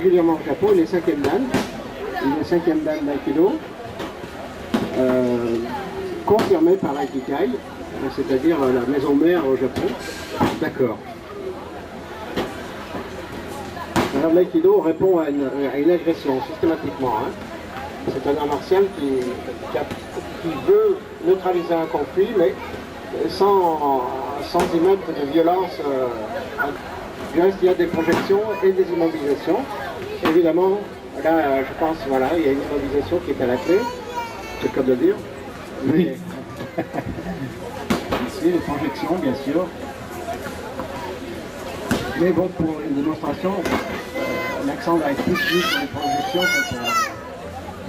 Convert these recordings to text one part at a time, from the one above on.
régulièrement au Japon, il est 5e dan. Il est 5e dan d'Aikido, confirmé par l'Aikikai, c'est-à-dire la maison mère au Japon. D'accord. Alors l'aïkido répond à une agression systématiquement. Hein. C'est un art martial qui veut neutraliser un conflit, mais sans y mettre de violence. Du reste, il y a des projections et des immobilisations. Évidemment, là, je pense, voilà, il y a une immobilisation qui est à la clé, c'est le cas de le dire. Oui. Ici, les projections, bien sûr. Mais bon, pour une démonstration, l'accent va être plus mis sur les projections que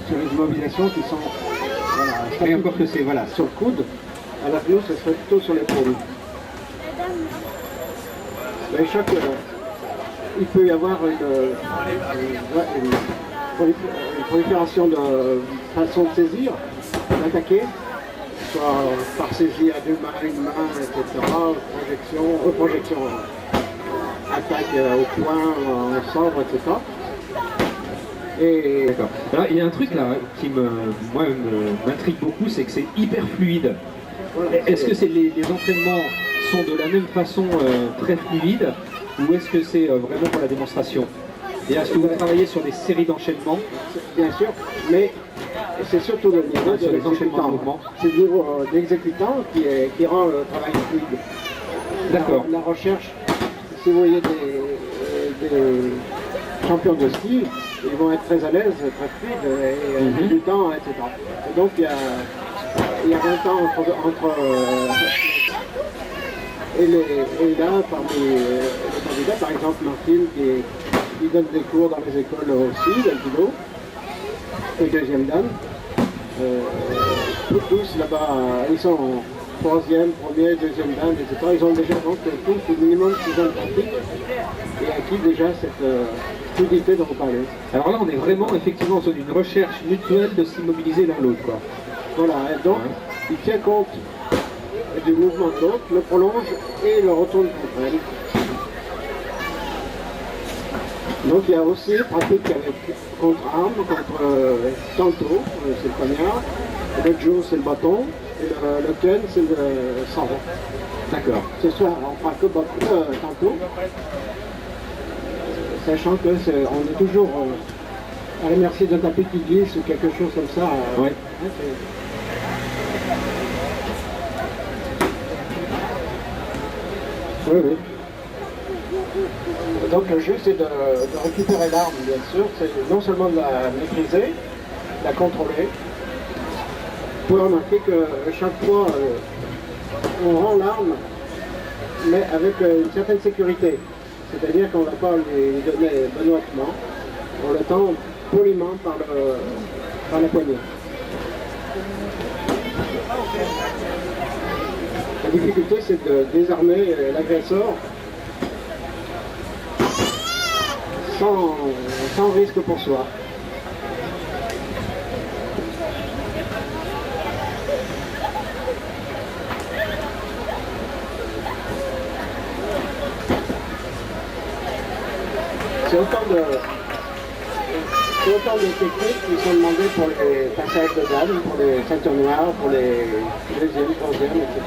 sur les immobilisations qui sont Et encore que c'est voilà. sur le coude, alors que nous, ce serait plutôt sur l'épaule. Mais il peut y avoir une prolifération de façon de saisir, d'attaquer, soit par saisie à une main, etc., projection, reprojection, attaque au poing, en sabre, etc. Et d'accord. Alors, il y a un truc là qui m'intrigue beaucoup, c'est que c'est hyper fluide. Voilà, est-ce que les entraînements sont de la même façon très fluides, ou est-ce que c'est vraiment pour la démonstration? Et est-ce que vous travaillez sur des séries d'enchaînements? Bien sûr, mais c'est surtout le niveau de l'exécutant. C'est le niveau d'exécutant qui rend le travail fluide. D'accord. La recherche, si vous voyez des champions de ski, ils vont être très à l'aise, très fluides, et du temps, etc. Et donc il y a un temps entre et là, parmi les candidats, par exemple Martine, qui donne des cours dans les écoles aussi, d'Aikido, et deuxième dan, tous là-bas, ils sont en 3e, 1er, 2e dan, etc. Ils ont déjà donc tous au minimum 6 ans de pratique et acquis déjà cette fluidité dont vous parlez. Alors là, on est vraiment effectivement sur une recherche mutuelle de s'immobiliser l'un l'autre, quoi. Voilà, et donc il tient compte du mouvement de l'autre, le prolonge et le retourne contre elle. Donc il y a aussi pratique avec contre arme, contre tanto, c'est le poignard, le jo c'est le bâton, et le ken c'est le sabre. D'accord. Ce soir on fera que tanto, sachant que on est toujours à la merci d'un tapis qui glisse ou quelque chose comme ça. Ouais. Oui, oui. Donc le jeu c'est de récupérer l'arme, bien sûr, c'est non seulement de la maîtriser, de la contrôler. Vous pouvez remarquer que chaque fois on rend l'arme, mais avec une certaine sécurité. C'est-à-dire qu'on ne va pas lui donner benoîtement, on le tend poliment par la poignée. La difficulté, c'est de désarmer l'agresseur sans risque pour soi. C'est autant de techniques qui sont demandées pour les passages de dames, pour les ceintures noires, pour les deuxième, troisième, etc.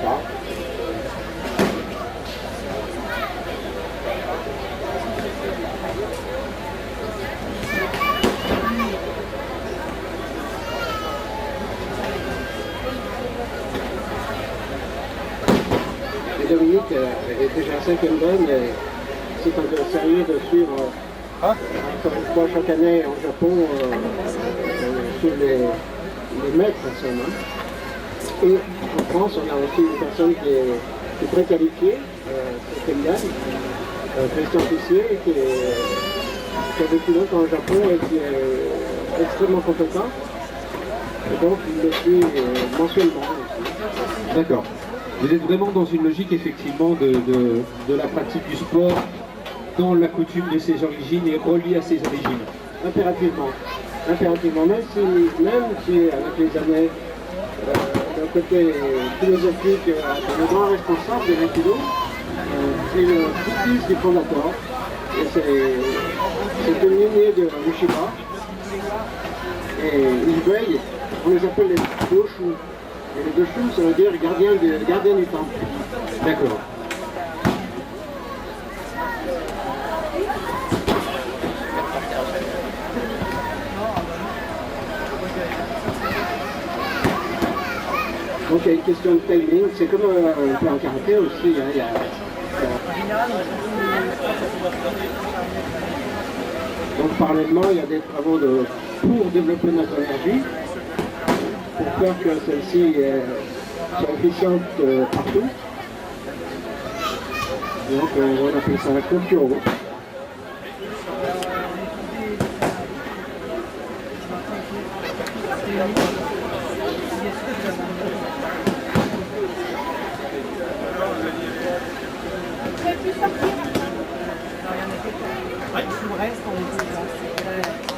Et Dominique est déjà 5e dan et c'est un peu sérieux de suivre encore une fois chaque année au Japon suivre les maîtres en somme. Et en France, on a aussi une personne qui est très qualifiée, c'est Kenyan, Christian Pissier, qui a vécu longtemps au Japon et qui est extrêmement compétent. Et donc il le suit mensuellement aussi. D'accord. Vous êtes vraiment dans une logique effectivement de la pratique du sport dans la coutume de ses origines et relié à ses origines. Impérativement. Impérativement. Même si avec les années, le côté philosophique, le grand responsable de l'aïkido, c'est le petit-fils du fondateur. Et C'est une lignée de Mushiba. Et ils veillent, on les appelle les Doshu. Et les Doshu, ça veut dire gardien du temple. D'accord. Donc il y a une question de timing, c'est comme un peu en karaté aussi. Hein, Donc parallèlement, il y a des travaux pour développer notre énergie, pour faire que celle-ci soit efficiente partout. Donc on appelle ça la Kokyo. Tout le reste, on est